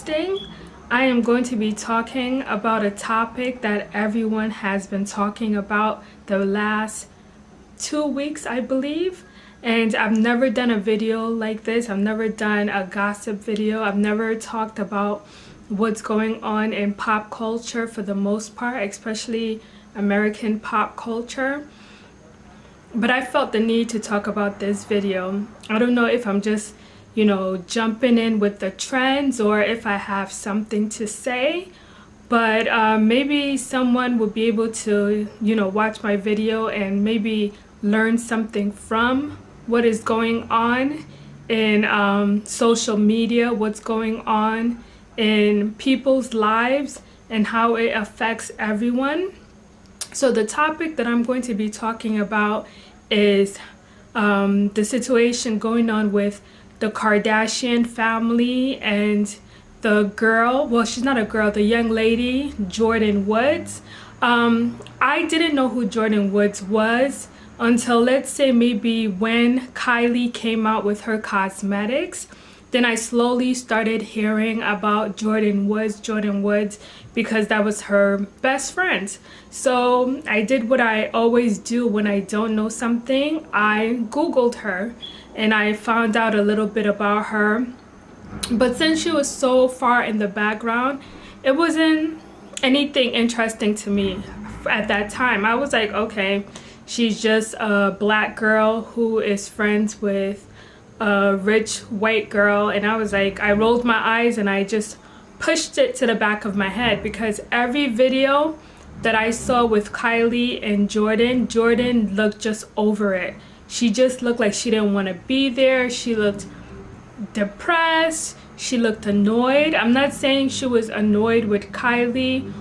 interesting. I am going to be talking about a topic that everyone has been talking about the last 2 weeks, I believe. And I've never done a video like this. I've never done a gossip video. I've never talked about what's going on in pop culture for the most part, especially American pop culture. But I felt the need to talk about this video. I don't know if I'm just, jumping in with the trends or if I have something to say. But maybe someone will be able to, watch my video and maybe learn something from what is going on in social media, what's going on in people's lives and how it affects everyone. So the topic that I'm going to be talking about is the situation going on with the Kardashian family and the girl, well, she's not a girl, the young lady, Jordyn Woods. I didn't know who Jordyn Woods was until, let's say, maybe when Kylie came out with her cosmetics. Then I slowly started hearing about Jordyn Woods, because that was her best friend. So I did what I always do when I don't know something. I Googled her and I found out a little bit about her. But since she was so far in the background, it wasn't anything interesting to me at that time. I was like, okay, she's just a black girl who is friends with a rich white girl. And I was like, I rolled my eyes and I just pushed it to the back of my head, because every video that I saw with Kylie and Jordyn looked just over it. She just looked like she didn't want to be there. She looked depressed. She looked annoyed. I'm not saying she was annoyed with Kylie.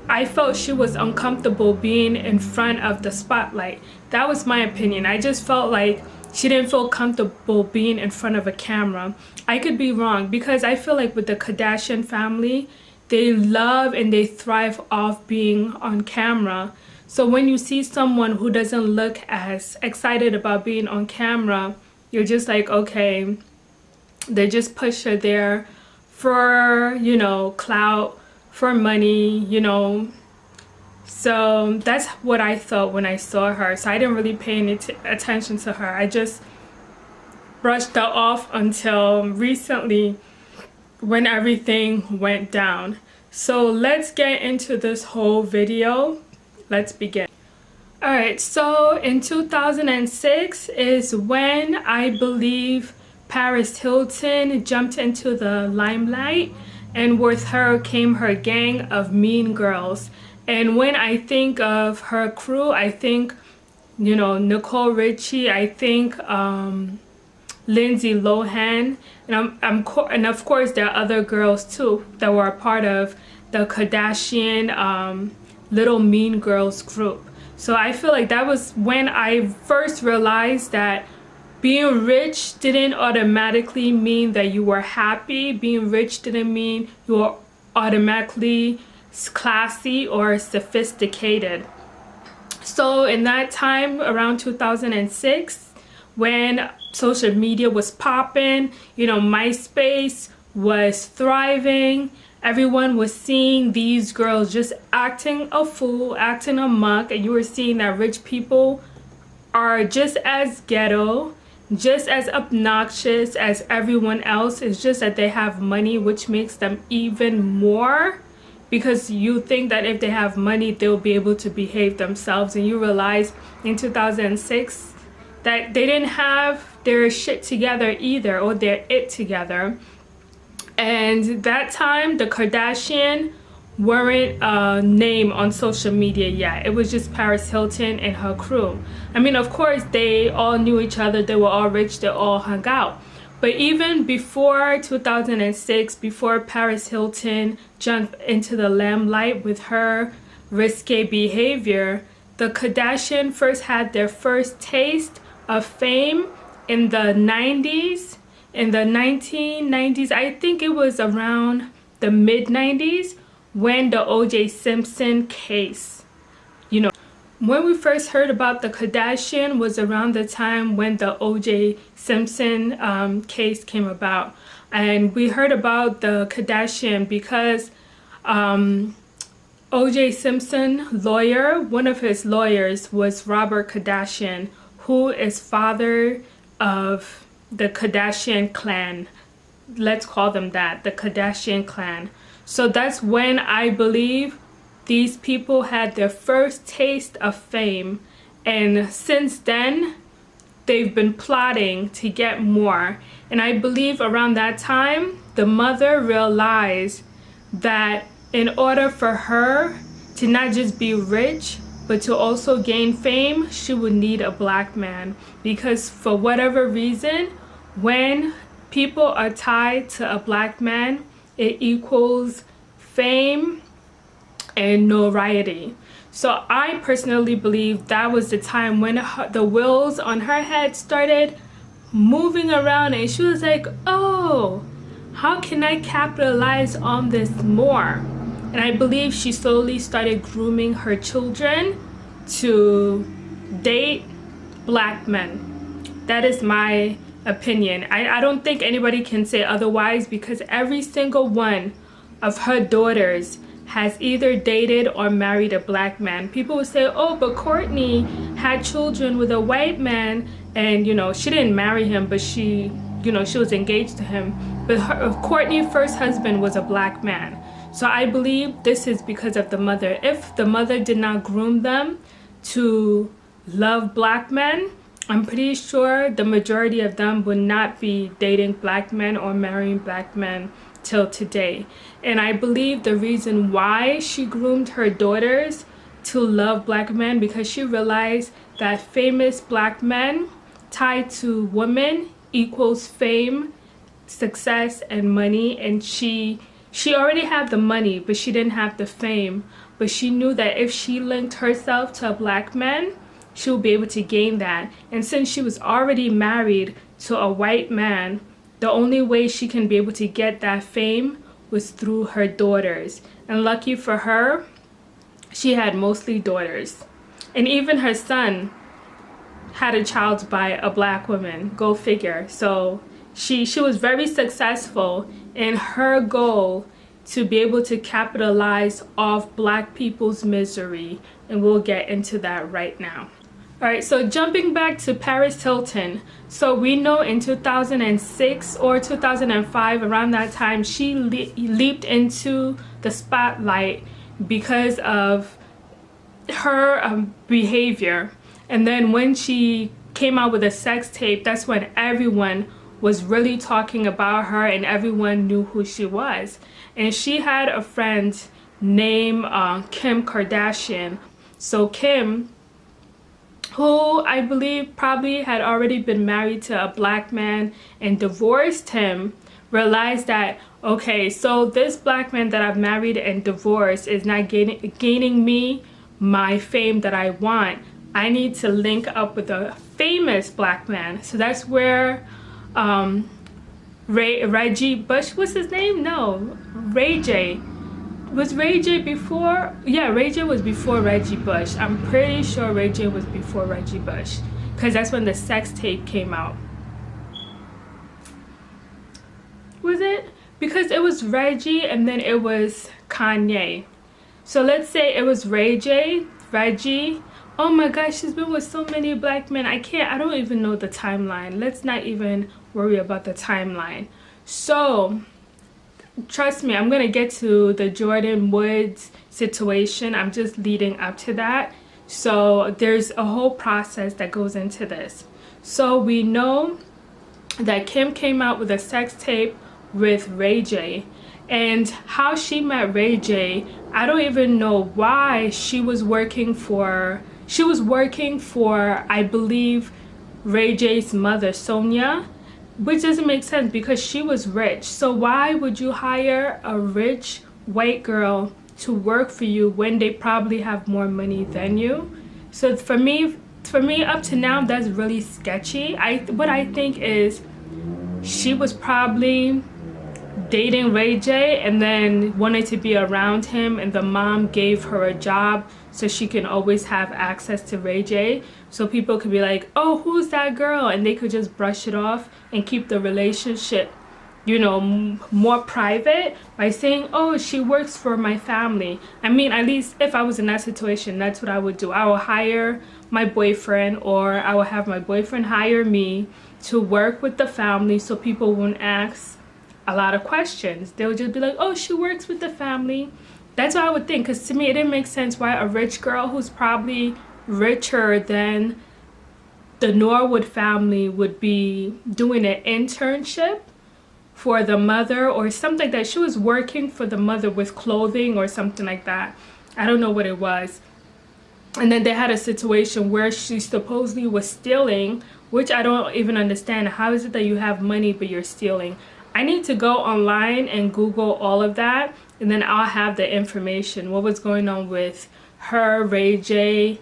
I felt she was uncomfortable being in front of the spotlight. That was my opinion. I just felt like she didn't feel comfortable being in front of a camera. I could be wrong, because I feel like with the Kardashian family, they love and they thrive off being on camera. So when you see someone who doesn't look as excited about being on camera, you're just like, okay, they just push her there for, clout, for money, So that's what I thought when I saw her. So I didn't really pay any attention to her. I just brushed her off until recently when everything went down. So let's get into this whole video. Let's begin. Alright, so in 2006 is when I believe Paris Hilton jumped into the limelight, and with her came her gang of mean girls. And when I think of her crew, I think, Nicole Richie, I think Lindsay Lohan, and of course there are other girls too that were a part of the Kardashian Little Mean Girls group. So I feel like that was when I first realized that being rich didn't automatically mean that you were happy. Being rich didn't mean you were automatically classy or sophisticated. So in that time, around 2006, when social media was popping, MySpace was thriving, everyone was seeing these girls just acting a fool, acting amok, and you were seeing that rich people are just as ghetto, just as obnoxious as everyone else. It's just that they have money, which makes them even more, because you think that if they have money, they'll be able to behave themselves. And you realize in 2006 that they didn't have their shit together either, or their it together. And that time, the Kardashian weren't a name on social media yet. It was just Paris Hilton and her crew. I mean, of course, they all knew each other. They were all rich. They all hung out. But even before 2006, before Paris Hilton jumped into the limelight with her risque behavior, the Kardashian first had their first taste of fame in the 90s. In the 1990s, I think it was around the mid 90s, when the O.J. Simpson case, when we first heard about the Kardashian was around the time when the O.J. Simpson case came about. And we heard about the Kardashian because O.J. Simpson lawyer, one of his lawyers was Robert Kardashian, who is father of the Kardashian Klan. Let's call them that, the Kardashian Klan. So that's when I believe these people had their first taste of fame, and since then they've been plotting to get more. And I believe around that time the mother realized that in order for her to not just be rich but to also gain fame, she would need a black man, because for whatever reason, when people are tied to a black man, it equals fame and notoriety. So I personally believe that was the time when the wheels on her head started moving around, and she was like, oh, how can I capitalize on this more? And I believe she slowly started grooming her children to date black men. That is my opinion. I don't think anybody can say otherwise, because every single one of her daughters has either dated or married a black man. People would say, oh, but Courtney had children with a white man, and she didn't marry him, but she was engaged to him. But Courtney's first husband was a black man. So I believe this is because of the mother. If the mother did not groom them to love black men, I'm pretty sure the majority of them would not be dating black men or marrying black men till today. And I believe the reason why she groomed her daughters to love black men, because she realized that famous black men tied to women equals fame, success, and money. And she already had the money, but she didn't have the fame. But she knew that if she linked herself to a black man, she would be able to gain that. And since she was already married to a white man, the only way she can be able to get that fame was through her daughters. And lucky for her, she had mostly daughters. And even her son had a child by a black woman. Go figure. So she was very successful in her goal to be able to capitalize off black people's misery. And we'll get into that right now. Alright, so jumping back to Paris Hilton. So we know in 2006 or 2005, around that time, she leaped into the spotlight because of her behavior. And then when she came out with a sex tape, that's when everyone was really talking about her and everyone knew who she was. And she had a friend named Kim Kardashian. So Kim, who I believe probably had already been married to a black man and divorced him, realized that, okay, so this black man that I've married and divorced is not gaining me my fame that I want. I need to link up with a famous black man. So that's where Reggie Bush, what's his name? No, Ray J. Was Ray J before? Yeah, Ray J was before Reggie Bush. I'm pretty sure Ray J was before Reggie Bush, because that's when the sex tape came out. Was it? Because it was Reggie and then it was Kanye. So let's say it was Ray J, Reggie. Oh my gosh, she's been with so many black men. I don't even know the timeline. Let's not even worry about the timeline. So trust me, I'm gonna get to the Jordyn Woods situation. I'm just leading up to that. So there's a whole process that goes into this. So we know that Kim came out with a sex tape with Ray J. And how she met Ray J, I don't even know why. She was working for, I believe, Ray J's mother, Sonia. Which doesn't make sense because she was rich. So why would you hire a rich white girl to work for you when they probably have more money than you? So for me up to now, that's really sketchy. What I think is she was probably dating Ray J and then wanted to be around him, and the mom gave her a job so she can always have access to Ray J, so people could be like, oh, who's that girl, and they could just brush it off and keep the relationship, you know, more private by saying, oh, she works for my family. I mean, at least if I was in that situation, that's what I would do. I will hire my boyfriend, or I will have my boyfriend hire me to work with the family, so people won't ask a lot of questions. They would just be like, oh, she works with the family. That's what I would think, because to me it didn't make sense why a rich girl who's probably richer than the Norwood family would be doing an internship for the mother or something like that. She was working for the mother with clothing or something like that. I don't know what it was. And then they had a situation where she supposedly was stealing, which I don't even understand. How is it that you have money but you're stealing? I need to go online and Google all of that, and then I'll have the information, what was going on with her, Ray J,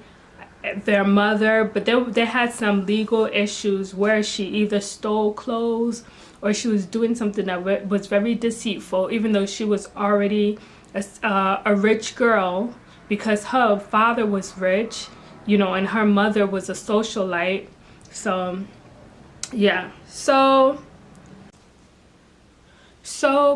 their mother. But they had some legal issues where she either stole clothes or she was doing something that was very deceitful, even though she was already a rich girl, because her father was rich, you know, and her mother was a socialite. So yeah, so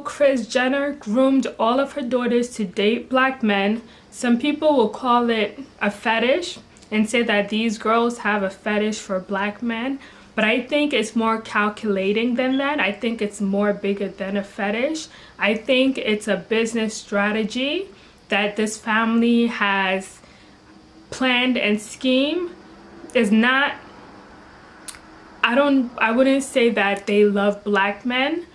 Kris Jenner groomed all of her daughters to date black men. Some people will call it a fetish and say that these girls have a fetish for black men, but I think it's more calculating than that. I think it's more bigger than a fetish. I think it's a business strategy that this family has planned and schemed. Is not, I wouldn't say that they love black men,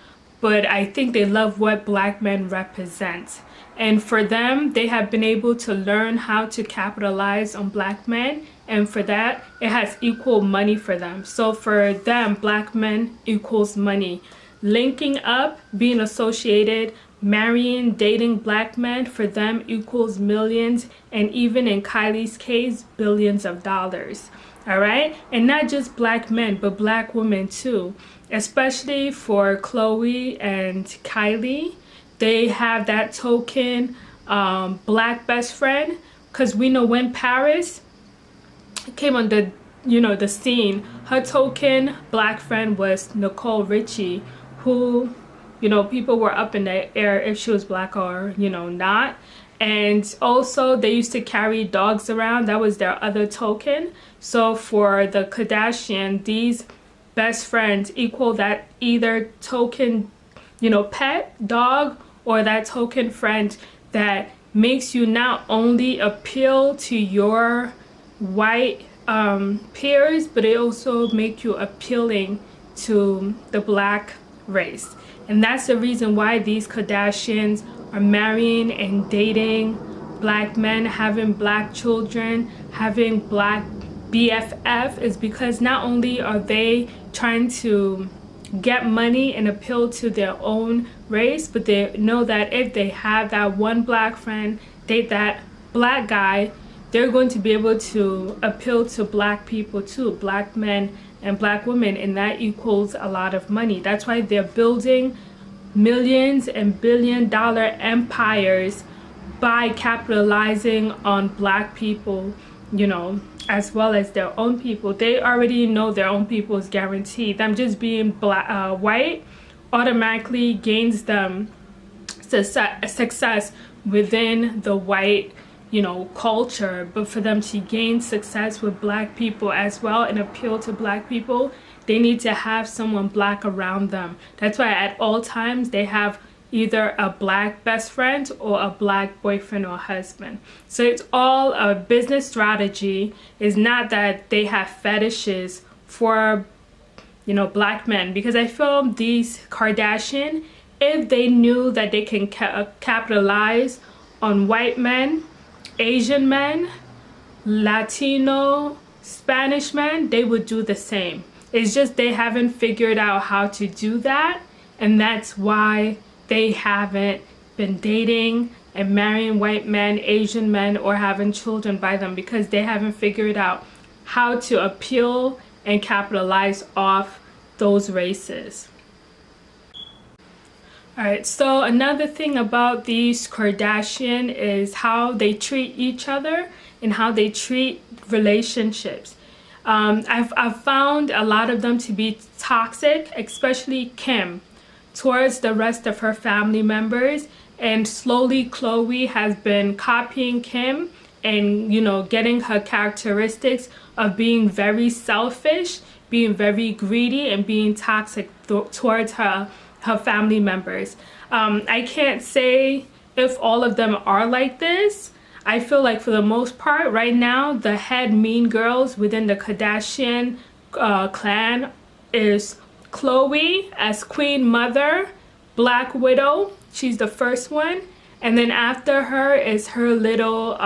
but I think they love what black men represent. And for them, they have been able to learn how to capitalize on black men, and for that, it has equal money for them. So for them, black men equals money. Linking up, being associated, marrying, dating black men, for them equals millions, and even in Kylie's case, billions of dollars. All right? And not just black men, but black women too. Especially for Khloe and Kylie, they have that token black best friend, because we know when Paris came on the, you know, the scene, her token black friend was Nicole Richie, who, you know, people were up in the air if she was black or, you know, not. And also they used to carry dogs around. That was their other token. So for the Kardashian, these best friends equal that either token, you know, pet, dog, or that token friend that makes you not only appeal to your white peers, but it also make you appealing to the black race. And that's the reason why these Kardashians are marrying and dating black men, having black children, having black BFF, is because not only are they trying to get money and appeal to their own race, but they know that if they have that one black friend, date that black guy, they're going to be able to appeal to black people too, black men and black women, and that equals a lot of money. That's why they're building millions and billion-dollar empires by capitalizing on black people, you know, as well as their own people. They already know their own people is guaranteed. Them just being black, white automatically gains them success within the white, you know, culture. But for them to gain success with black people as well and appeal to black people, they need to have someone black around them. That's why at all times they have either a black best friend or a black boyfriend or husband. So it's all a business strategy. It's not that they have fetishes for, you know, black men, because I feel these Kardashian, if they knew that they can capitalize on white men, Asian men, Latino, Spanish men, they would do the same. It's just they haven't figured out how to do that, and that's why they haven't been dating and marrying white men, Asian men, or having children by them, because they haven't figured out how to appeal and capitalize off those races. Alright, so another thing about these Kardashian is how they treat each other and how they treat relationships. I've found a lot of them to be toxic, especially Kim, towards the rest of her family members. And slowly Khloe has been copying Kim and, you know, getting her characteristics of being very selfish, being very greedy, and being toxic towards her family members. I can't say if all of them are like this. I feel like for the most part right now, the head mean girls within the Kardashian clan is Khloe as Queen Mother, Black Widow. She's the first one. And then after her is her little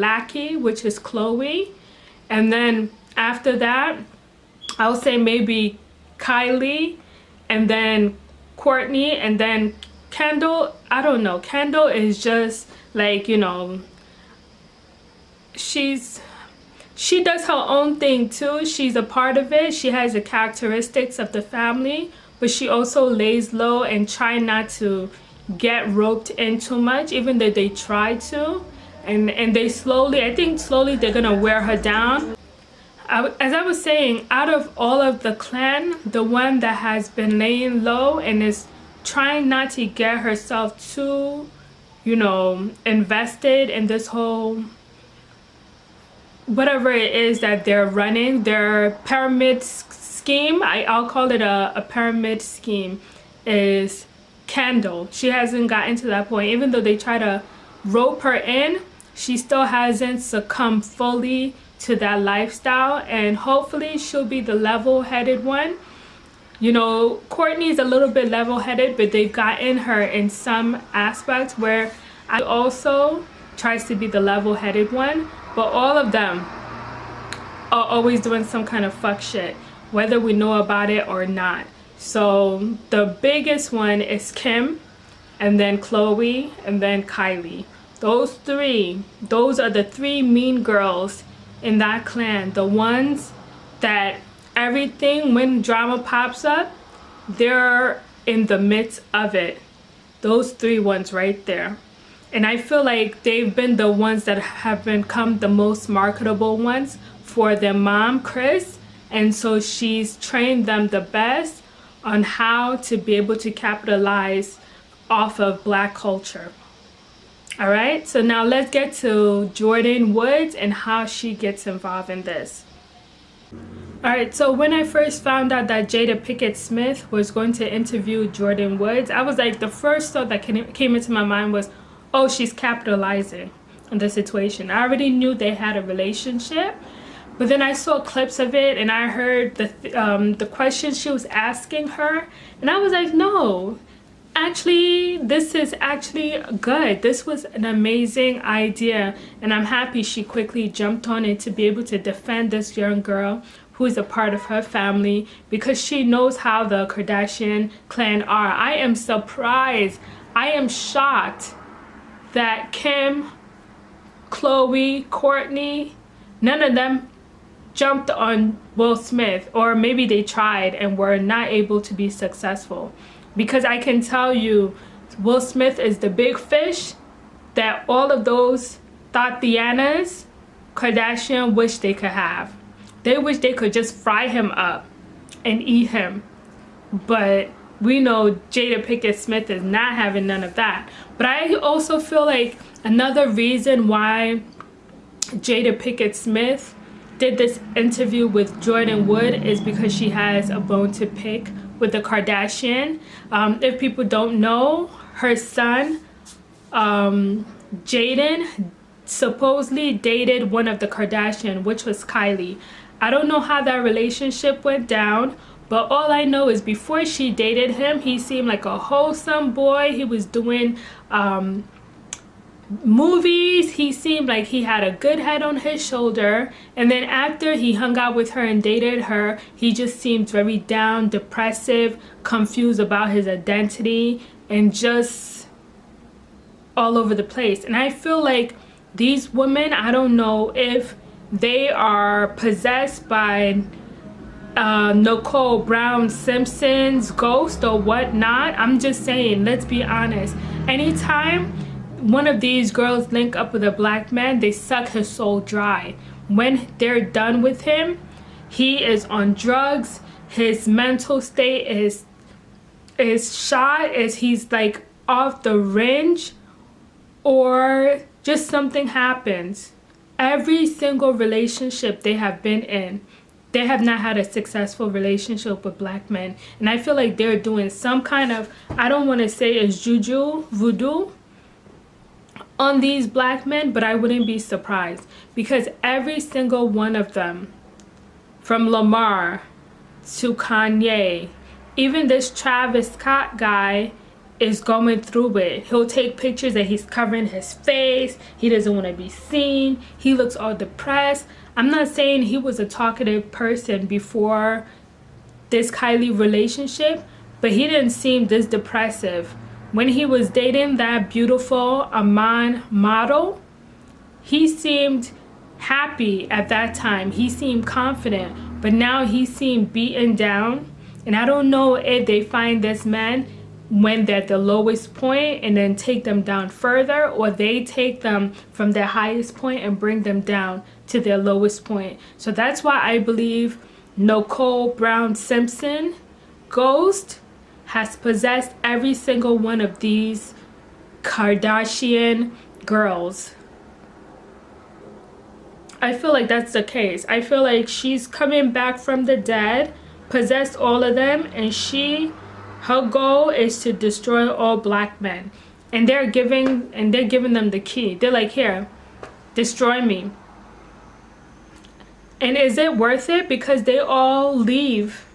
lackey, which is Khloe. And then after that, I'll say maybe Kylie, and then Kourtney, and then Kendall. I don't know. Kendall is just like, you know, she does her own thing too. She's a part of it. She has the characteristics of the family, but she also lays low and try not to get roped in too much, even though they try to. And they slowly, I think slowly they're gonna wear her down. As I was saying, out of all of the clan, the one that has been laying low and is trying not to get herself too, you know, invested in this whole whatever it is that they're running, their pyramid scheme, I'll call it a pyramid scheme, is Kendall. She hasn't gotten to that point. Even though they try to rope her in, she still hasn't succumbed fully to that lifestyle, and hopefully she'll be the level-headed one. You know, Kourtney's a little bit level-headed, but they've gotten her in some aspects where I also tries to be the level-headed one. But all of them are always doing some kind of fuck shit, whether we know about it or not. So the biggest one is Kim, and then Khloe, and then Kylie. Those three, those are the three mean girls in that clan. The ones that everything, when drama pops up, they're in the midst of it. Those three ones right there. And I feel like they've been the ones that have become the most marketable ones for their mom, Kris. And so she's trained them the best on how to be able to capitalize off of Black culture. All right, so now let's get to Jordyn Woods and how she gets involved in this. All right, so when I first found out that Jada Pinkett Smith was going to interview Jordyn Woods, I was like, the first thought that came into my mind was, oh, she's capitalizing on the situation. I already knew they had a relationship, but then I saw clips of it and I heard the questions she was asking her, and I was like, no, actually, this is actually good. This was an amazing idea, and I'm happy she quickly jumped on it to be able to defend this young girl who is a part of her family, because she knows how the Kardashian clan are. I am surprised. I am shocked that Kim, Khloe, Kourtney, none of them jumped on Will Smith, or maybe they tried and were not able to be successful. Because I can tell you, Will Smith is the big fish that all of those Tatianas, Kardashian, wish they could have. They wish they could just fry him up and eat him. But we know Jada Pinkett Smith is not having none of that. But I also feel like another reason why Jada Pinkett Smith did this interview with Jordyn Woods is because she has a bone to pick with the Kardashian. If people don't know, her son, Jaden, supposedly dated one of the Kardashian, which was Kylie. I don't know how that relationship went down, but all I know is before she dated him, he seemed like a wholesome boy. He was doing movies. He seemed like he had a good head on his shoulder. And then after he hung out with her and dated her, he just seemed very down, depressive, confused about his identity, and just all over the place. And I feel like these women, I don't know if they are possessed by Nicole Brown Simpson's ghost or whatnot. I'm just saying, let's be honest. Anytime one of these girls link up with a black man, they suck his soul dry. When they're done with him, he is on drugs. His mental state is shot, as he's like off the range, or just something happens. Every single relationship they have been in, they have not had a successful relationship with black men. And I feel like they're doing some kind of, I don't want to say it's juju, voodoo on these black men, but I wouldn't be surprised, because every single one of them, from Lamar to Kanye, even this Travis Scott guy, is going through it. He'll take pictures that he's covering his face. He doesn't want to be seen. He looks all depressed. I'm not saying he was a talkative person before this Kylie relationship, but he didn't seem this depressive. When he was dating that beautiful Amman model, he seemed happy at that time. He seemed confident, but now he seemed beaten down. And I don't know if they find this man when they're at the lowest point and then take them down further, or they take them from their highest point and bring them down to their lowest point. So that's why I believe Nicole Brown Simpson, Ghost, has possessed every single one of these Kardashian girls. I feel like that's the case. I feel like she's coming back from the dead, possessed all of them, and her goal is to destroy all black men. And they're giving them the key. They're like, here, destroy me. And is it worth it? Because they all leave.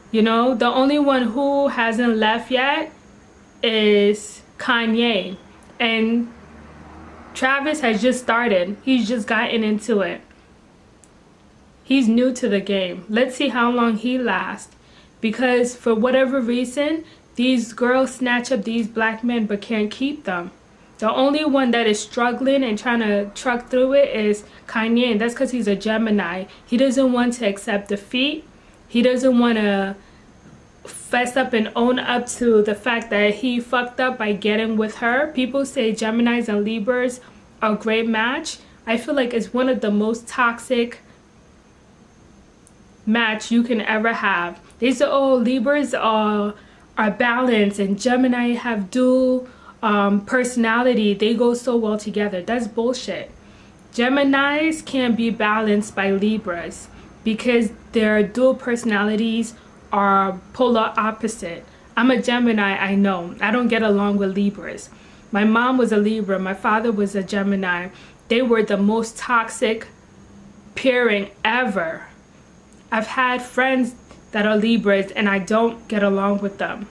You know, the only one who hasn't left yet is Kanye. And Travis has just started. He's just gotten into it. He's new to the game. Let's see how long he lasts. Because for whatever reason, these girls snatch up these black men but can't keep them. The only one that is struggling and trying to truck through it is Kanye, and that's because he's a Gemini. He doesn't want to accept defeat. He doesn't want to fess up and own up to the fact that he fucked up by getting with her. People say Geminis and Libras are a great match. I feel like it's one of the most toxic match you can ever have. They say, oh, Libras are balanced and Gemini have dual personality. They go so well together. That's bullshit. Geminis can't be balanced by Libras because their dual personalities are polar opposite. I'm a Gemini, I know. I don't get along with Libras. My mom was a Libra. My father was a Gemini. They were the most toxic pairing ever. I've had friends that are Libras and I don't get along with them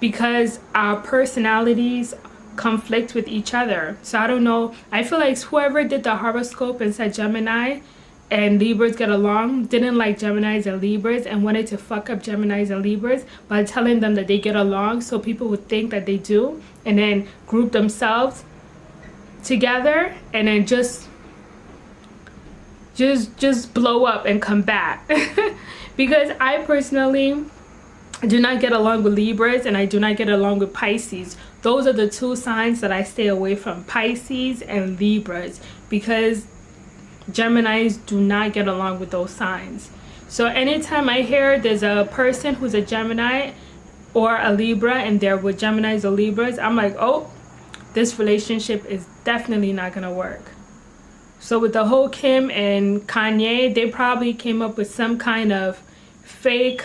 because our personalities conflict with each other. So I don't know. I feel like whoever did the horoscope and said Gemini and Libras get along didn't like Geminis and Libras and wanted to fuck up Geminis and Libras by telling them that they get along so people would think that they do, and then group themselves together and then just blow up and come back. Because I personally do not get along with Libras and I do not get along with Pisces. Those are the two signs that I stay away from, Pisces and Libras, because Geminis do not get along with those signs. So anytime I hear there's a person who's a Gemini or a Libra and they're with Geminis or Libras, I'm like, oh, this relationship is definitely not gonna work. So with the whole Kim and Kanye, they probably came up with some kind of fake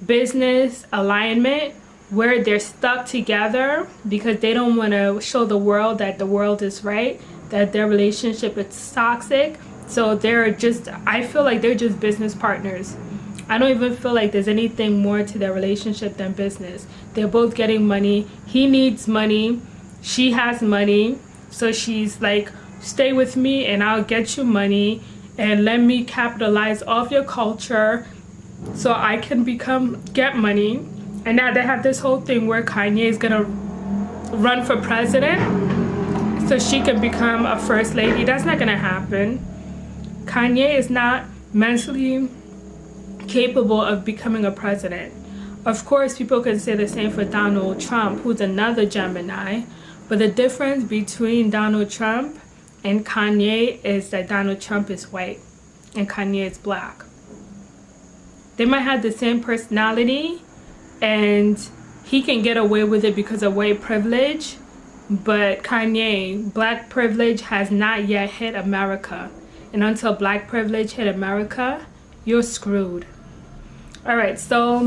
business alignment where they're stuck together because they don't want to show the world that the world is right, that their relationship is toxic. So I feel like they're just business partners. I don't even feel like there's anything more to their relationship than business. They're both getting money. He needs money. She has money. So she's like, stay with me and I'll get you money and let me capitalize off your culture so I can get money. And now they have this whole thing where Kanye is gonna run for president so she can become a first lady. That's not gonna happen. Kanye is not mentally capable of becoming a president. Of course, people can say the same for Donald Trump, who's another Gemini, But the difference between Donald Trump and Kanye is that Donald Trump is white and Kanye is black. They might have the same personality and he can get away with it because of white privilege, but Kanye, black privilege has not yet hit America. And until black privilege hit America, you're screwed. Alright, so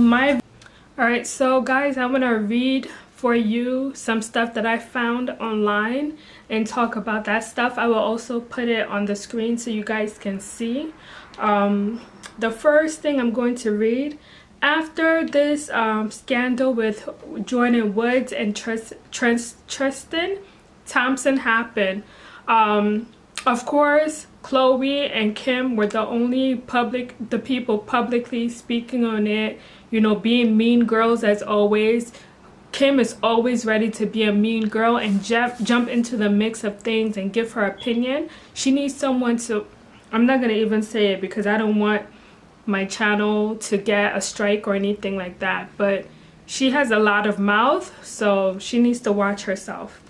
guys, I'm gonna read for you some stuff that I found online and talk about that stuff. I will also put it on the screen so you guys can see. The first thing I'm going to read, after this scandal with Jordyn Woods and Tristan Thompson happened, of course Khloe and Kim were the people publicly speaking on it, you know, being mean girls as always. Kim is always ready to be a mean girl and jump into the mix of things and give her opinion. She needs someone to, I'm not going to even say it because I don't want my channel to get a strike or anything like that, but she has a lot of mouth, so she needs to watch herself.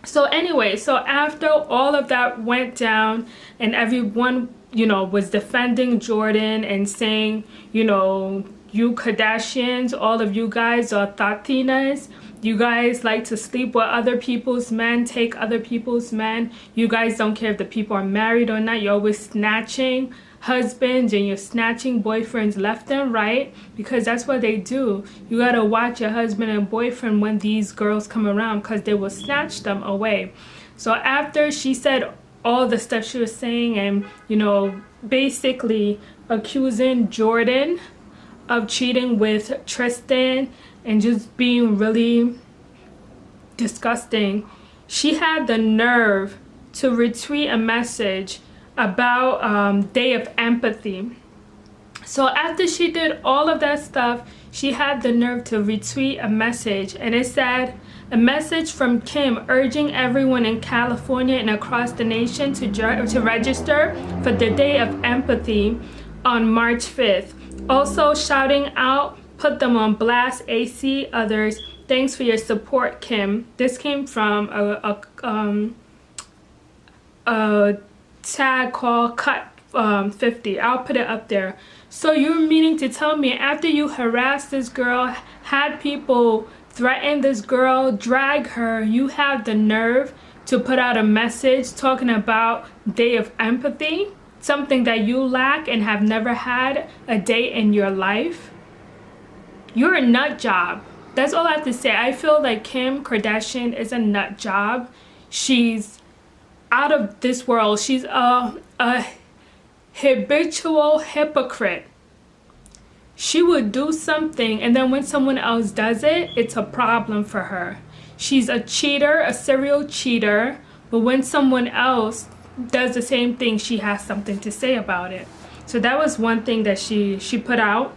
So anyway, so after all of that went down and everyone, you know, was defending Jordyn and saying, you know, you Kardashians, all of you guys are Latinas, you guys like to sleep with other people's men, take other people's men, you guys don't care if the people are married or not, you're always snatching husbands and you're snatching boyfriends left and right, because that's what they do. You gotta watch your husband and boyfriend when these girls come around, because they will snatch them away. So after she said all the stuff she was saying and, you know, basically accusing Jordyn of cheating with Tristan and just being really disgusting, she had the nerve to retweet a message about Day of Empathy. So after she did all of that stuff, she had the nerve to retweet a message, and it said, a message from Kim urging everyone in California and across the nation to register for the Day of Empathy on March 5th. Also shouting out, put them on blast, AC, others. Thanks for your support, Kim. This came from a tag called Cut 50. I'll put it up there. So you're meaning to tell me after you harassed this girl, had people threaten this girl, drag her, you have the nerve to put out a message talking about Day of Empathy, something that you lack and have never had a day in your life? You're a nut job. That's all I have to say. I feel like Kim Kardashian is a nut job. She's out of this world. She's a habitual hypocrite. She would do something and then when someone else does it, it's a problem for her. She's a cheater, a serial cheater, but when someone else does the same thing, she has something to say about it. So that was one thing that she put out.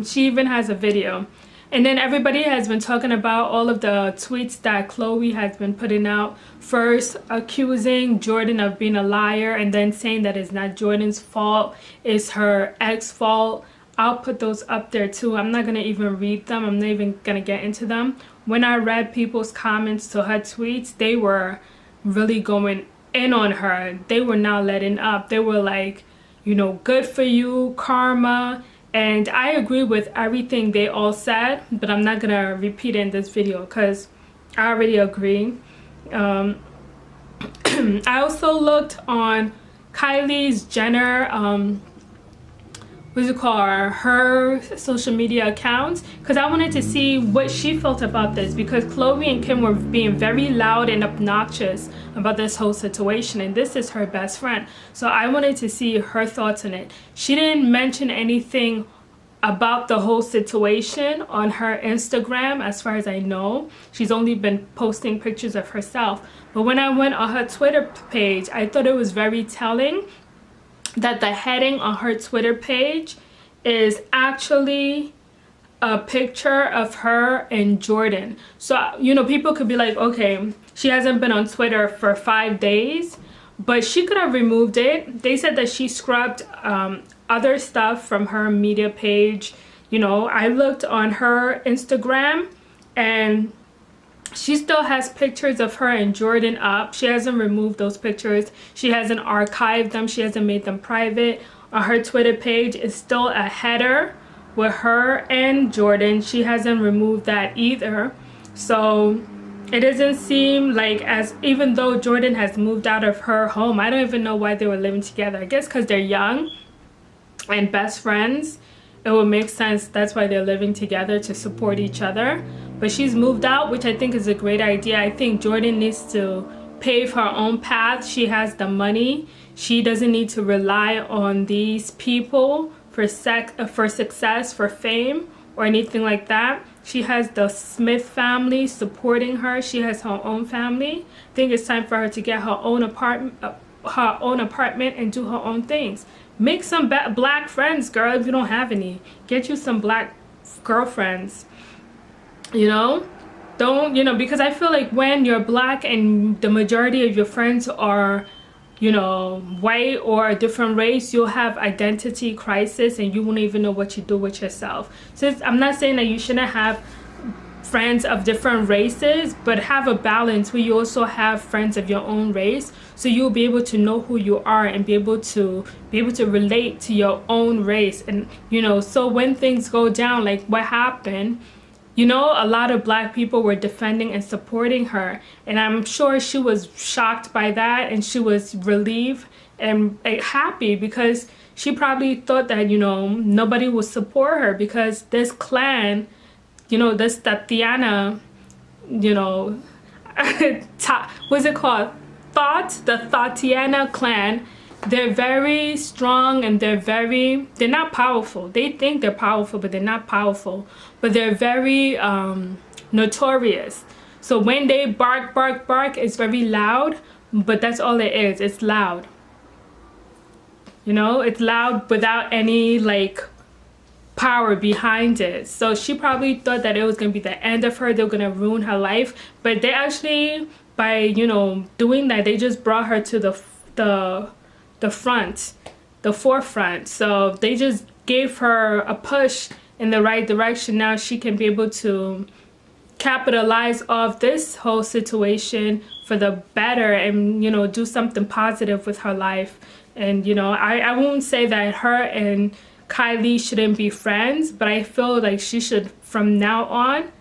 She even has a video. And then everybody has been talking about all of the tweets that Khloe has been putting out. First, accusing Jordyn of being a liar and then saying that it's not Jordyn's fault, it's her ex fault. I'll put those up there too. I'm not going to even read them. I'm not even going to get into them. When I read people's comments to her tweets, they were really going in on her. They were not letting up. They were like, you know, good for you, karma. And I agree with everything they all said, but I'm not gonna repeat it in this video because I already agree. I also looked on Kylie Jenner, what's it called, her social media accounts, because I wanted to see what she felt about this, because Khloe and Kim were being very loud and obnoxious about this whole situation, and this is her best friend, so I wanted to see her thoughts on it. She didn't mention anything about the whole situation on her Instagram as far as I know. She's only been posting pictures of herself, but when I went on her Twitter page, I thought it was very telling that the heading on her Twitter page is actually a picture of her and Jordyn. So, you know, people could be like, okay, she hasn't been on Twitter for 5 days, but she could have removed it. They said that she scrubbed other stuff from her media page. You know, I looked on her Instagram and She still has pictures of her and Jordyn up. She hasn't removed those pictures. She hasn't archived them. She hasn't made them private. On her Twitter page is still a header with her and Jordyn. She hasn't removed that either. So it doesn't seem like, as even though Jordyn has moved out of her home, I don't even know why they were living together. I guess because they're young and best friends. It would make sense. That's why they're living together, to support each other. But she's moved out, which I think is a great idea. I think Jordyn needs to pave her own path. She has the money. She doesn't need to rely on these people for success, for fame, or anything like that. She has the Smith family supporting her. She has her own family. I think it's time for her to get her own apartment and do her own things. Make some black friends, girl, if you don't have any. Get you some black girlfriends. You know, don't, you know, because I feel like when you're black and the majority of your friends are, you know, white or a different race, you'll have identity crisis and you won't even know what you do with yourself. So I'm not saying that you shouldn't have friends of different races, but have a balance where you also have friends of your own race, so you'll be able to know who you are and be able to relate to your own race. And you know, so when things go down, like what happened, you know, a lot of black people were defending and supporting her, and I'm sure she was shocked by that, and she was relieved and happy, because she probably thought that, you know, nobody would support her, because this clan, you know, this Tatiana, you know, what's it called? The Tatiana clan, they're very strong and they're not powerful. They think they're powerful, but they're not powerful. But they're very notorious. So when they bark, it's very loud, but that's all it is. It's loud. You know, it's loud without any like power behind it. So she probably thought that it was going to be the end of her. They were going to ruin her life. But they actually, by, you know, doing that, they just brought her to the forefront. So they just gave her a push in the right direction. Now she can be able to capitalize off this whole situation for the better, and, you know, do something positive with her life. And, you know, I won't say that her and Kylie shouldn't be friends, but I feel like she should, from now on,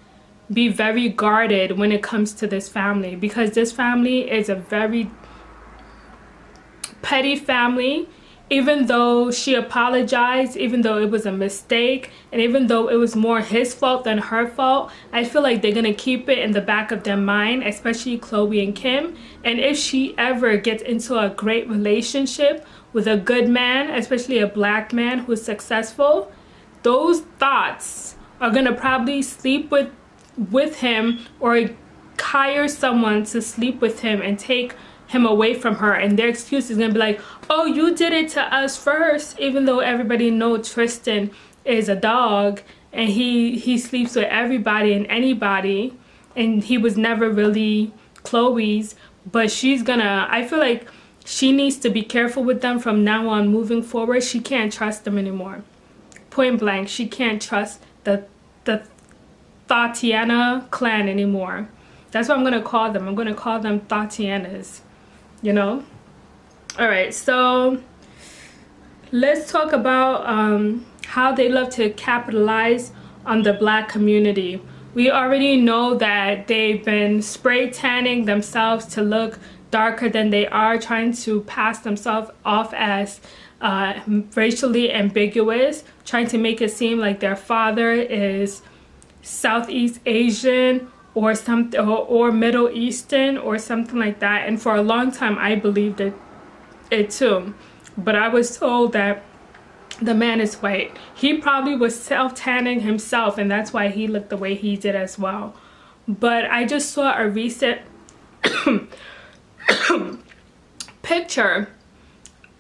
be very guarded when it comes to this family, because this family is a very petty family. Even though she apologized, even though it was a mistake, and even though it was more his fault than her fault, I feel like they're gonna keep it in the back of their mind, especially Khloe and Kim. And if she ever gets into a great relationship with a good man, especially a black man who's successful, those thoughts are gonna probably sleep with him, or hire someone to sleep with him and take him away from her, and their excuse is gonna be like, oh, you did it to us first, even though everybody knows Tristan is a dog and he sleeps with everybody and anybody, and he was never really Khloe's. But she's gonna, I feel like she needs to be careful with them from now on, moving forward. She can't trust them anymore. Point blank, she can't trust the Tatiana clan anymore. That's what I'm gonna call them. I'm gonna call them Tatianas, you know? All right, so let's talk about how they love to capitalize on the black community. We already know that they've been spray tanning themselves to look darker than they are, trying to pass themselves off as racially ambiguous, trying to make it seem like their father is Southeast Asian or something, or Middle Eastern or something like that. And for a long time I believed it too, but I was told that the man is white. He probably was self-tanning himself, and that's why he looked the way he did as well. But I just saw a recent picture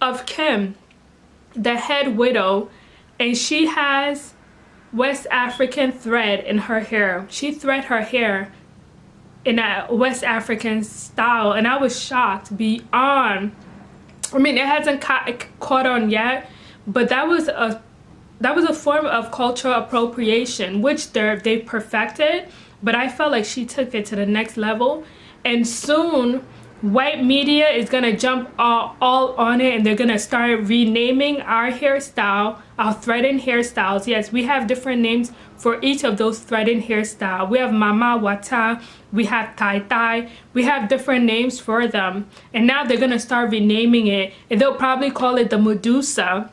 of Kim, the head widow, and she has West African thread in her hair. She thread her hair in a West African style, and I was shocked beyond. I mean, it hasn't caught on yet, but that was a form of cultural appropriation, which they've perfected. but I felt like she took it to the next level. And soon white media is gonna jump all on it, and they're gonna start renaming our hairstyle, our threaded hairstyles. Yes, we have different names for each of those threaded hairstyle. We have mama wata, we have tai tai, we have different names for them. And now they're gonna start renaming it, and they'll probably call it the Medusa.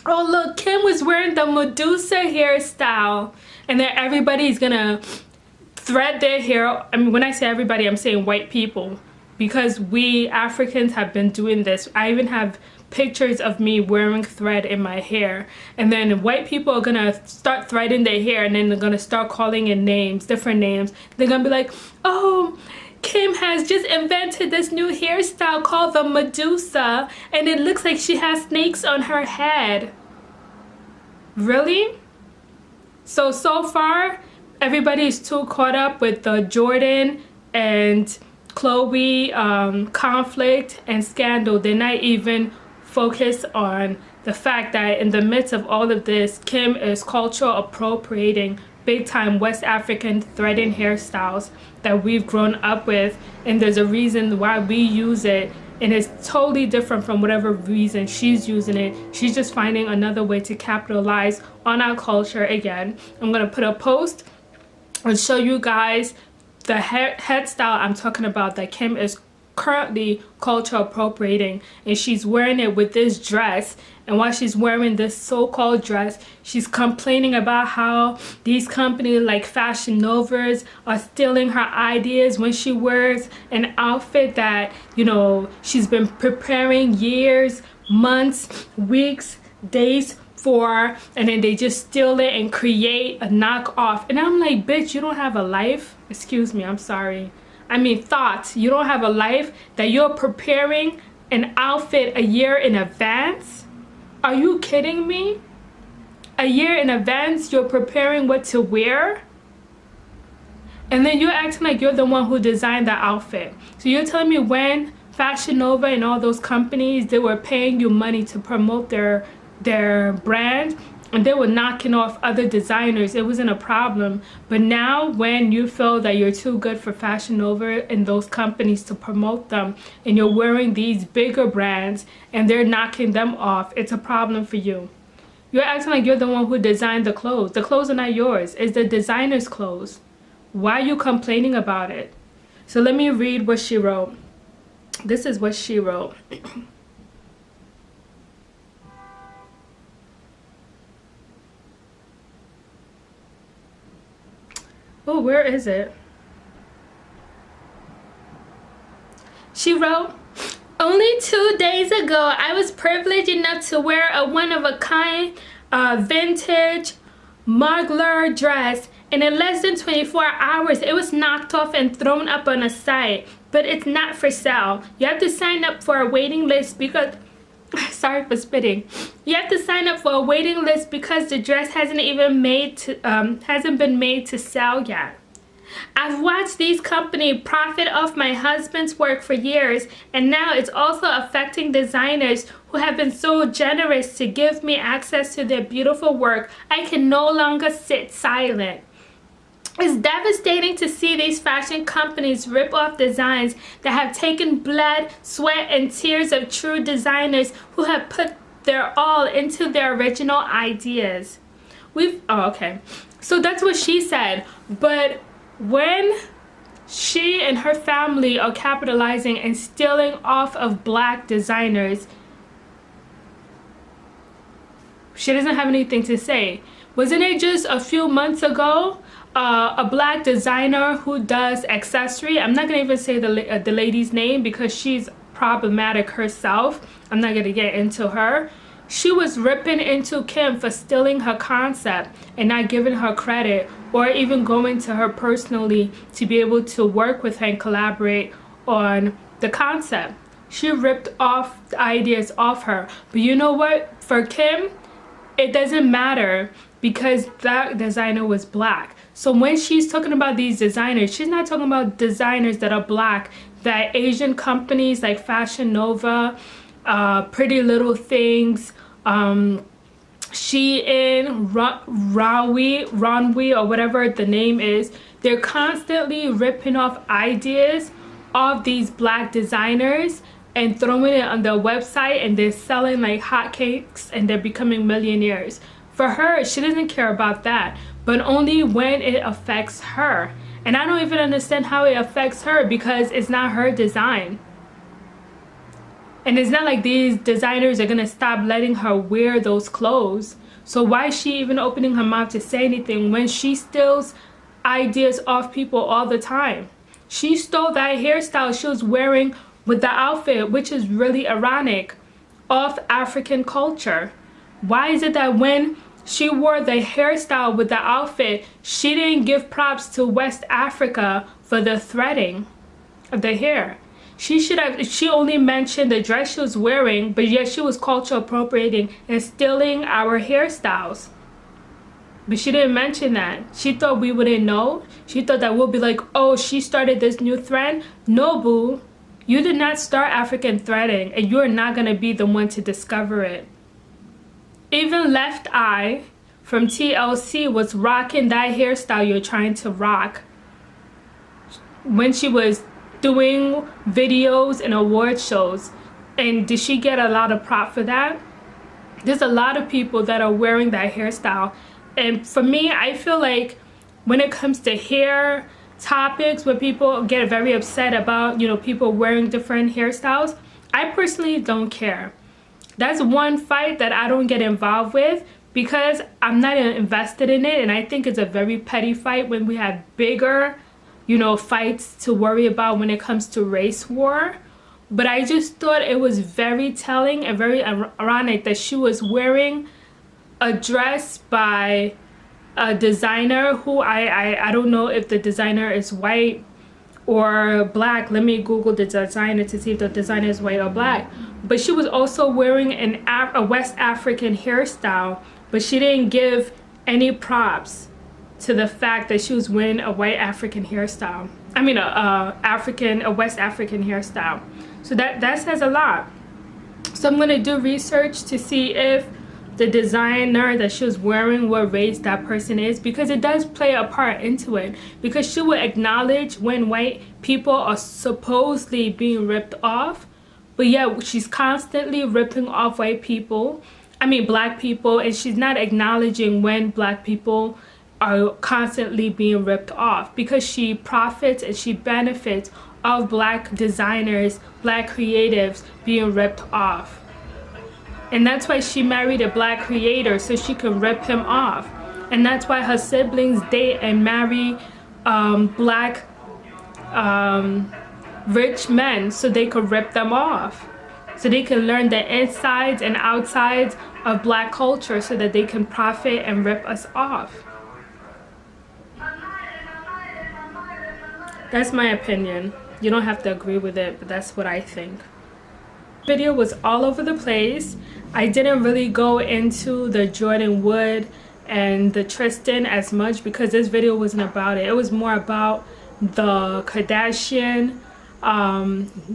Oh look, Kim was wearing the Medusa hairstyle. And then everybody's gonna thread their hair. I mean, when I say everybody, I'm saying white people, because we Africans have been doing this. I even have pictures of me wearing thread in my hair. And then white people are gonna start threading their hair, and then they're gonna start calling it names, different names. They're gonna be like, oh, Kim has just invented this new hairstyle called the Medusa, and it looks like she has snakes on her head. Really? So far, everybody's too caught up with the Jordyn and Khloe conflict and scandal. They're not even focused on the fact that in the midst of all of this, Kim is cultural appropriating big time West African threading hairstyles that we've grown up with, and there's a reason why we use it, and it's totally different from whatever reason she's using it. She's just finding another way to capitalize on our culture again. I'm gonna put a post and show you guys the head style I'm talking about that Kim is currently culture appropriating, and she's wearing it with this dress. And while she's wearing this so-called dress, she's complaining about how these companies like Fashion Novas are stealing her ideas when she wears an outfit that, you know, she's been preparing years, months, weeks, days for, and then they just steal it and create a knockoff. And I'm like, bitch, you don't have a life? Excuse me, I'm sorry. I mean, thoughts. You don't have a life that you're preparing an outfit a year in advance? Are you kidding me? A year in advance, you're preparing what to wear? And then you're acting like you're the one who designed that outfit. So you're telling me when Fashion Nova and all those companies, they were paying you money to promote their brand, and they were knocking off other designers, it wasn't a problem. But now when you feel that you're too good for Fashion Nova and those companies to promote them, and you're wearing these bigger brands and they're knocking them off, it's a problem for you. You're acting like you're the one who designed the clothes. The clothes are not yours. It's the designer's clothes. Why are you complaining about it? So let me read what she wrote. This is what she wrote. Oh, where is it? She wrote, only 2 days ago, I was privileged enough to wear a one-of-a-kind vintage Mugler dress, and in less than 24 hours, it was knocked off and thrown up on a site. But it's not for sale. You have to sign up for a waiting list because... Sorry for spitting. You have to sign up for a waiting list because the dress hasn't been made to sell yet. I've watched these companies profit off my husband's work for years, and now it's also affecting designers who have been so generous to give me access to their beautiful work. I can no longer sit silent. It's devastating to see these fashion companies rip off designs that have taken blood, sweat, and tears of true designers who have put their all into their original ideas. Okay. So that's what she said. But when she and her family are capitalizing and stealing off of black designers, she doesn't have anything to say. Wasn't it just a few months ago a black designer who does accessory, I'm not gonna even say the lady's name because she's problematic herself, I'm not gonna get into her, she was ripping into Kim for stealing her concept and not giving her credit, or even going to her personally to be able to work with her and collaborate on the concept. She ripped off the ideas off her. But you know what, for Kim, it doesn't matter because that designer was black. So when she's talking about these designers, she's not talking about designers that are black, that Asian companies like Fashion Nova, Pretty Little Things, Shein, Ronwe, or whatever the name is, they're constantly ripping off ideas of these black designers and throwing it on their website, and they're selling like hotcakes and they're becoming millionaires. For her, she doesn't care about that, but only when it affects her. And I don't even understand how it affects her, because it's not her design. And it's not like these designers are gonna stop letting her wear those clothes. So why is she even opening her mouth to say anything when she steals ideas off people all the time? She stole that hairstyle she was wearing with the outfit, which is really ironic, off African culture. Why is it that when she wore the hairstyle with the outfit, she didn't give props to West Africa for the threading of the hair? She only mentioned the dress she was wearing, but yet she was culture appropriating and stealing our hairstyles. But she didn't mention that. She thought we wouldn't know. She thought that we'll be like, oh, she started this new trend. No, boo. You did not start African threading, and you're not going to be the one to discover it. Even Left Eye from TLC was rocking that hairstyle you're trying to rock when she was doing videos and award shows. And did she get a lot of prop for that? There's a lot of people that are wearing that hairstyle. And for me, I feel like when it comes to hair topics, where people get very upset about, you know, people wearing different hairstyles, I personally don't care. That's one fight that I don't get involved with, because I'm not invested in it. And I think it's a very petty fight when we have bigger, you know, fights to worry about when it comes to race war. But I just thought it was very telling and very ironic that she was wearing a dress by a designer who I don't know if the designer is white or black. Let me Google the designer to see if the designer is white or black. But she was also wearing a West African hairstyle, but she didn't give any props to the fact that she was wearing a white African hairstyle. I mean a West African hairstyle. So that says a lot. So I'm gonna do research to see if the designer that she was wearing, what race that person is, because it does play a part into it. Because she would acknowledge when white people are supposedly being ripped off, but yet she's constantly ripping off white people, I mean black people, and she's not acknowledging when black people are constantly being ripped off, because she profits and she benefits of black designers, black creatives being ripped off. And that's why she married a black creator, so she can rip him off. And that's why her siblings date and marry black rich men, so they could rip them off, so they can learn the insides and outsides of black culture, so that they can profit and rip us off. That's my opinion. You don't have to agree with it, but that's what I think. Video was all over the place. I didn't really go into the Jordyn Woods and the Tristan as much, because this video wasn't about it. It was more about the Kardashian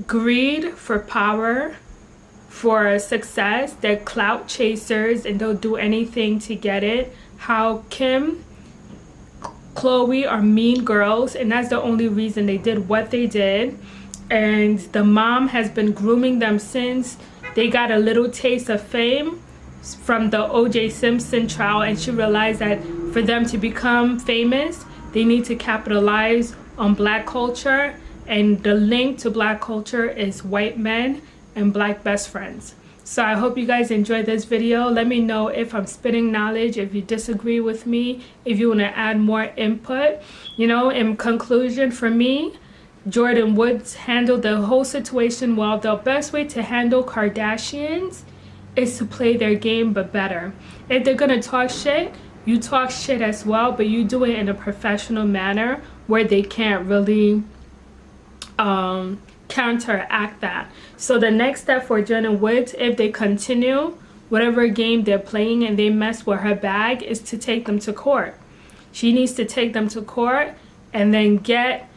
greed for power, for success. They're clout chasers and they'll do anything to get it. How Kim, Khloe are mean girls, and that's the only reason they did what they did. And the mom has been grooming them since they got a little taste of fame from the O.J. Simpson trial, and she realized that for them to become famous, they need to capitalize on black culture, and the link to black culture is white men and black best friends. So I hope you guys enjoyed this video. Let me know if I'm spitting knowledge, if you disagree with me, if you want to add more input. You know, in conclusion, for me, Jordyn Woods handled the whole situation well. The best way to handle Kardashians is to play their game, but better. If they're gonna talk shit, you talk shit as well, but you do it in a professional manner where they can't really counteract that. So the next step for Jordyn Woods, if they continue whatever game they're playing and they mess with her bag, is to take them to court. She needs to take them to court and then get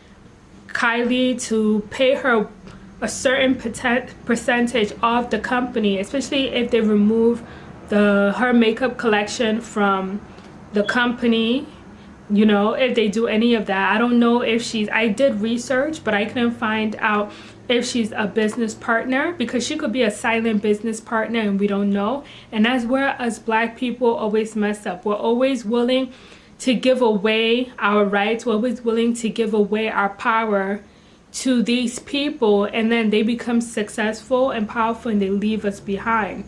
Kylie to pay her a certain percentage of the company, especially if they remove her makeup collection from the company, you know, if they do any of that. I don't know if I did research, but I couldn't find out if she's a business partner, because she could be a silent business partner and we don't know. And that's where us Black people always mess up. We're always willing to give away our rights. We're always willing to give away our power to these people, and then they become successful and powerful and they leave us behind.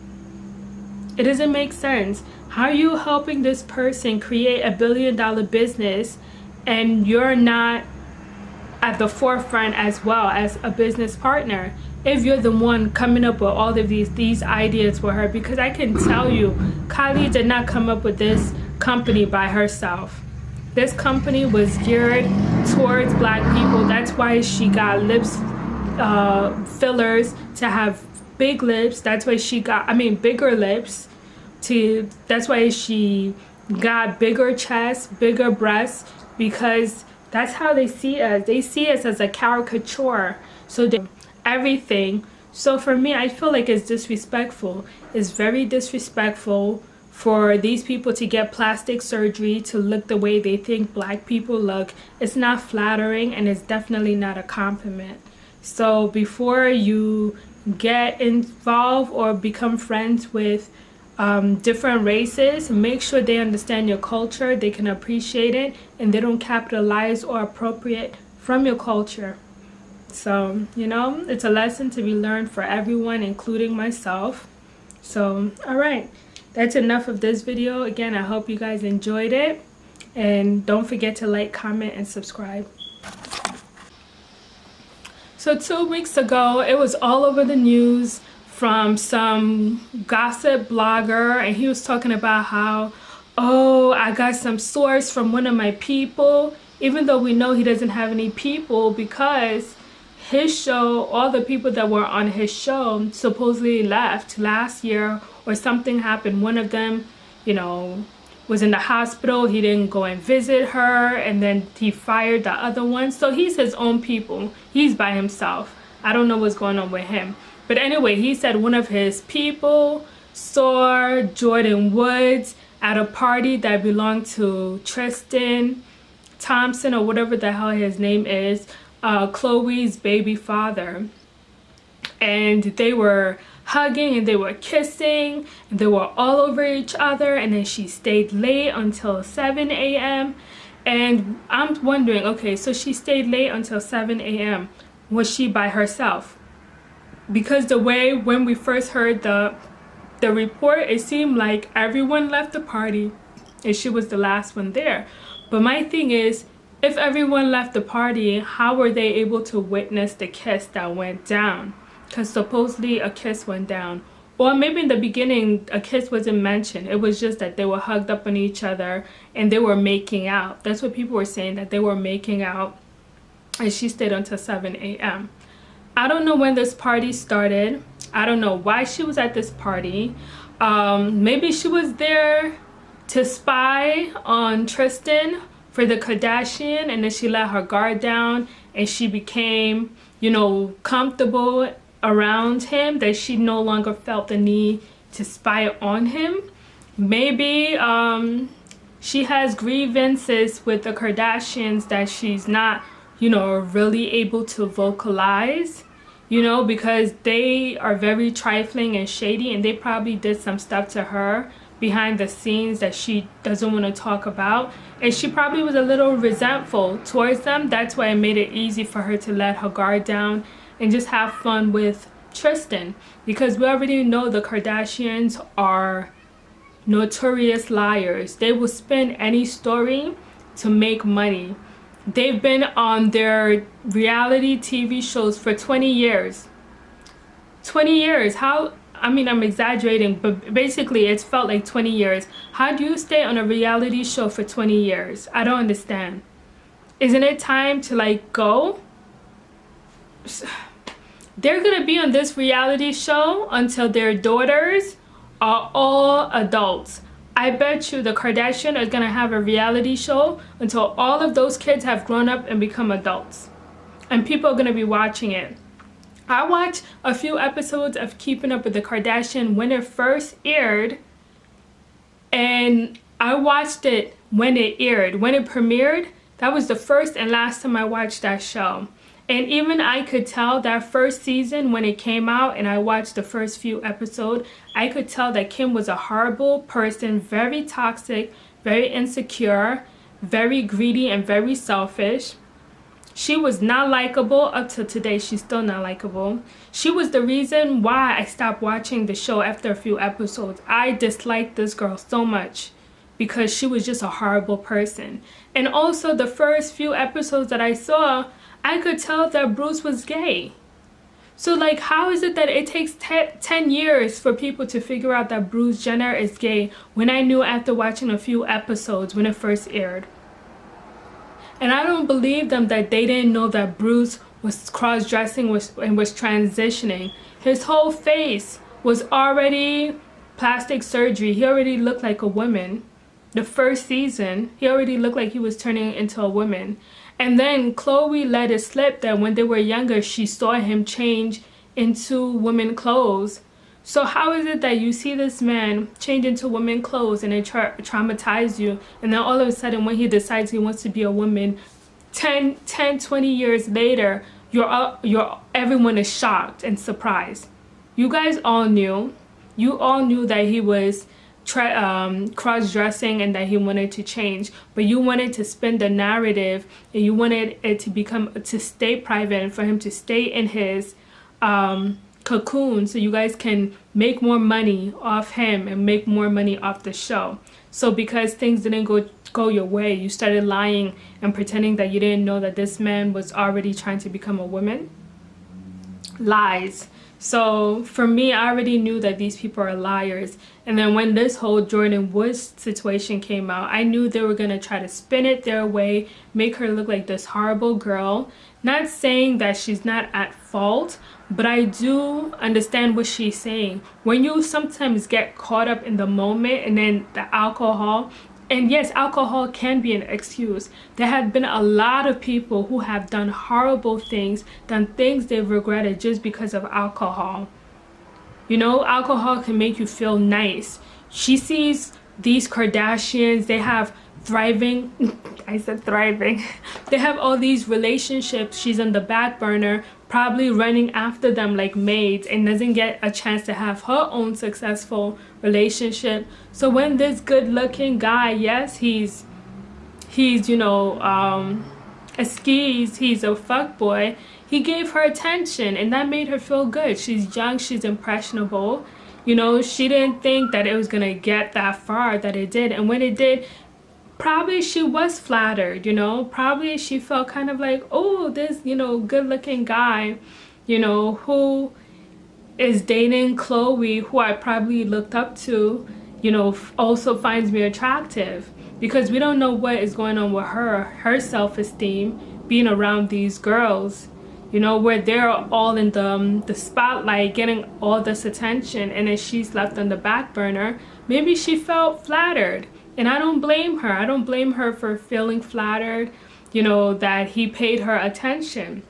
It doesn't make sense. How are you helping this person create $1 billion business and you're not at the forefront as well as a business partner, if you're the one coming up with all of these ideas for her? Because I can tell you, Kylie did not come up with this company by herself. This company was geared towards Black people. That's why she got lips fillers to have big lips. That's why she got, bigger lips. That's why she got bigger chest, bigger breasts, because that's how they see us. They see us as a caricature. So everything. So for me, I feel like it's disrespectful. It's very disrespectful for these people to get plastic surgery to look the way they think Black people look. It's not flattering, and it's definitely not a compliment. So before you get involved or become friends with different races, make sure they understand your culture, they can appreciate it, and they don't capitalize or appropriate from your culture. So, you know, it's a lesson to be learned for everyone, including myself. So, all right, that's enough of this video. Again, I hope you guys enjoyed it, and don't forget to like, comment, and subscribe. So 2 weeks ago, it was all over the news from some gossip blogger, and he was talking about how, oh, I got some source from one of my people, even though we know he doesn't have any people, because his show, all the people that were on his show supposedly left last year, or something happened. One of them, you know, was in the hospital. He didn't go and visit her, and then he fired the other one. So he's his own people. He's by himself. I don't know what's going on with him. But anyway, he said one of his people saw Jordyn Woods at a party that belonged to Tristan, Thompson, or whatever the hell his name is, Khloe's baby father. And they were hugging and they were kissing and they were all over each other, and then she stayed late until 7 a.m. And I'm wondering, okay, so she stayed late until 7 a.m. Was she by herself? Because the way when we first heard the report, it seemed like everyone left the party and she was the last one there. But my thing is, if everyone left the party, how were they able to witness the kiss that went down? Because supposedly a kiss went down. Or maybe in the beginning a kiss wasn't mentioned. It was just that they were hugged up on each other and they were making out. That's what people were saying, that they were making out, and she stayed until 7 a.m. I don't know when this party started. I don't know why she was at this party. Maybe she was there to spy on Tristan for the Kardashian, and then she let her guard down and she became, you know, comfortable around him, that she no longer felt the need to spy on him. Maybe she has grievances with the Kardashians that she's not, you know, really able to vocalize, you know, because they are very trifling and shady, and they probably did some stuff to her behind the scenes that she doesn't want to talk about, and she probably was a little resentful towards them. That's why it made it easy for her to let her guard down and just have fun with Tristan, because we already know the Kardashians are notorious liars. They will spin any story to make money. They've been on their reality TV shows for 20 years. 20 years. How, I mean, I'm exaggerating, but basically it's felt like 20 years. How do you stay on a reality show for 20 years? I don't understand. Isn't it time to like go? They're gonna be on this reality show until their daughters are all adults. I bet you the Kardashians are gonna have a reality show until all of those kids have grown up and become adults, and people are gonna be watching it. I watched a few episodes of Keeping Up with the Kardashians when it first aired, And I watched it when it aired. When it premiered, that was the first and last time I watched that show. And even I could tell that first season when it came out and I watched the first few episodes, I could tell that Kim was a horrible person, very toxic, very insecure, very greedy, and very selfish. She was not likable. Up till today, she's still not likable. She was the reason why I stopped watching the show after a few episodes. I disliked this girl so much because she was just a horrible person. And also the first few episodes that I saw, I could tell that Bruce was gay. So like, how is it that it takes 10 years for people to figure out that Bruce Jenner is gay when I knew after watching a few episodes when it first aired? And I don't believe them that they didn't know that Bruce was cross-dressing and was transitioning. His whole face was already plastic surgery. He already looked like a woman. The first season, he already looked like he was turning into a woman. And then Khloe let it slip that when they were younger, she saw him change into women clothes. So how is it that you see this man change into women clothes and it traumatize you, and then all of a sudden when he decides he wants to be a woman, 10, 20 years later, everyone is shocked and surprised. You guys all knew. You all knew that he was cross-dressing and that he wanted to change, but you wanted to spin the narrative and you wanted it to stay private and for him to stay in his cocoon so you guys can make more money off him and make more money off the show. So because things didn't go your way, you started lying and pretending that you didn't know that this man was already trying to become a woman. Lies. So for me, I already knew that these people are liars. And then when this whole Jordyn Woods situation came out, I knew they were going to try to spin it their way, make her look like this horrible girl. Not saying that she's not at fault, but I do understand what she's saying. When you sometimes get caught up in the moment and then the alcohol, and yes, alcohol can be an excuse. There have been a lot of people who have done horrible things, done things they've regretted just because of alcohol. You know, alcohol can make you feel nice. She sees these Kardashians, they have thriving, I said thriving. They have all these relationships. She's on the back burner, probably running after them like maids, and doesn't get a chance to have her own successful relationship. So when this good-looking guy, yes, he's you know, a skis, he's a fuckboy, he gave her attention and that made her feel good. She's young, she's impressionable. You know, she didn't think that it was gonna get that far that it did, and when it did, probably she was flattered, you know. Probably she felt kind of like, oh, this, you know, good-looking guy, you know, who is dating Khloe, who I probably looked up to, you know, also finds me attractive. Because we don't know what is going on with her self-esteem being around these girls, you know, where they're all in the spotlight getting all this attention, and then she's left on the back burner. Maybe she felt flattered. And I don't blame her. I don't blame her for feeling flattered, you know, that he paid her attention.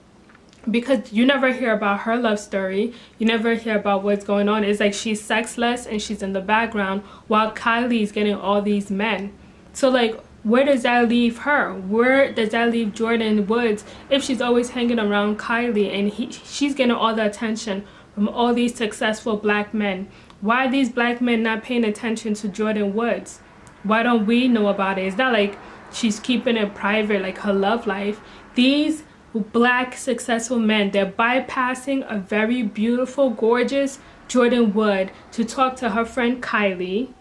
Because you never hear about her love story. You never hear about what's going on. It's like she's sexless and she's in the background while Kylie's getting all these men. So like, where does that leave her? Where does that leave Jordyn Woods if she's always hanging around Kylie and she's getting all the attention from all these successful black men? Why are these black men not paying attention to Jordyn Woods? Why don't we know about it? It's not like she's keeping it private, like her love life. These black successful men, they're bypassing a very beautiful, gorgeous Jordyn Woods to talk to her friend Kylie,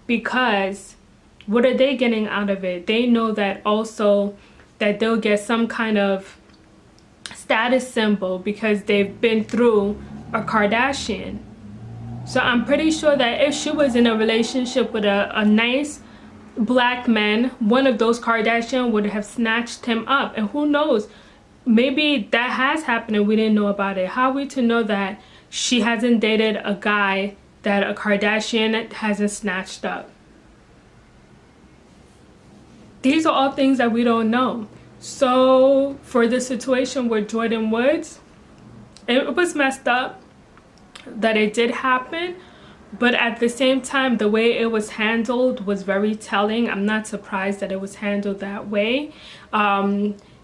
because what are they getting out of it? They know that also that they'll get some kind of status symbol because they've been through a Kardashian. So I'm pretty sure that if she was in a relationship with a nice black man, one of those Kardashian would have snatched him up. And who knows, maybe that has happened and we didn't know about it. How are we to know that she hasn't dated a guy that a Kardashian hasn't snatched up? These are all things that we don't know. So for the situation with Jordyn Woods, it was messed up that it did happen, but at the same time, the way it was handled was very telling. I'm not surprised that it was handled that way.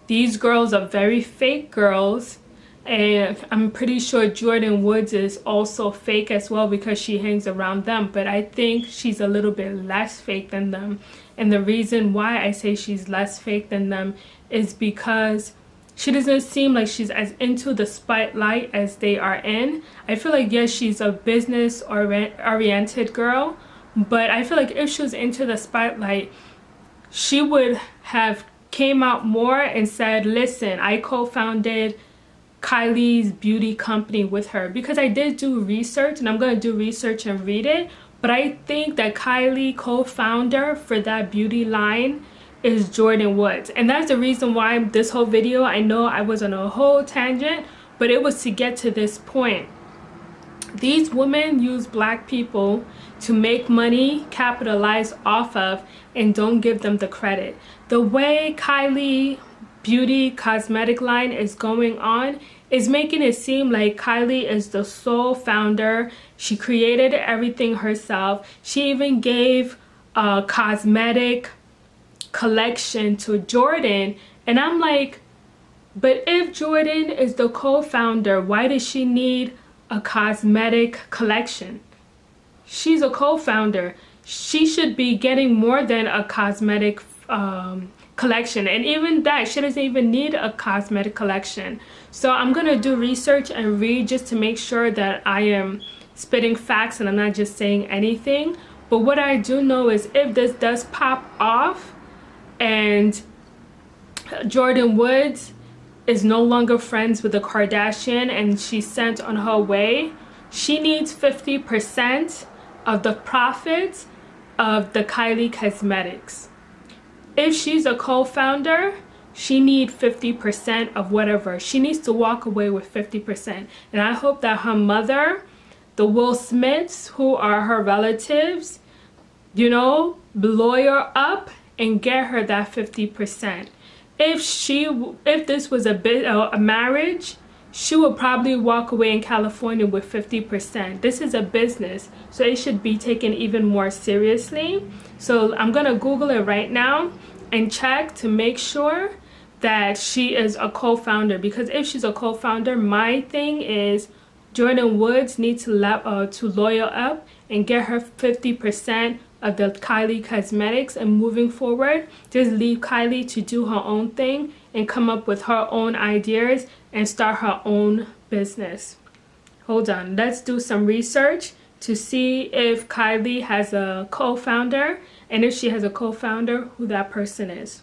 These girls are very fake girls, and I'm pretty sure Jordyn Woods is also fake as well because she hangs around them, but I think she's a little bit less fake than them. And the reason why I say she's less fake than them is because she doesn't seem like she's as into the spotlight as they are in. I feel like, yes, she's a business oriented girl, but I feel like if she was into the spotlight, she would have came out more and said, listen, I co-founded Kylie's beauty company with her, because I did do research, and I'm going to do research and read it, but I think that Kylie co-founder for that beauty line is Jordyn Woods. And that's the reason why this whole video, I know I was on a whole tangent, but it was to get to this point. These women use black people to make money, capitalize off of, and don't give them the credit. The way Kylie beauty cosmetic line is going on is making it seem like Kylie is the sole founder. She created everything herself. She even gave a cosmetic collection to Jordyn, and I'm like, but if Jordyn is the co-founder, why does she need a cosmetic collection? She's a co-founder. She should be getting more than a cosmetic collection, and even that, she doesn't even need a cosmetic collection. So I'm gonna do research and read just to make sure that I am spitting facts and I'm not just saying anything. But what I do know is if this does pop off and Jordyn Woods is no longer friends with the Kardashian and she's sent on her way, she needs 50% of the profits of the Kylie Cosmetics. If she's a co-founder, she needs 50% of whatever. She needs to walk away with 50%. And I hope that her mother, the Will Smiths, who are her relatives, you know, lawyer up and get her that 50%. If this was a marriage, she would probably walk away in California with 50%. This is a business, so it should be taken even more seriously. So I'm gonna Google it right now and check to make sure that she is a co-founder, because if she's a co-founder, my thing is Jordyn Woods needs to lawyer up and get her 50% of the Kylie Cosmetics, and moving forward, just leave Kylie to do her own thing and come up with her own ideas and start her own business. Hold on, let's do some research to see if Kylie has a co-founder, and if she has a co-founder, who that person is.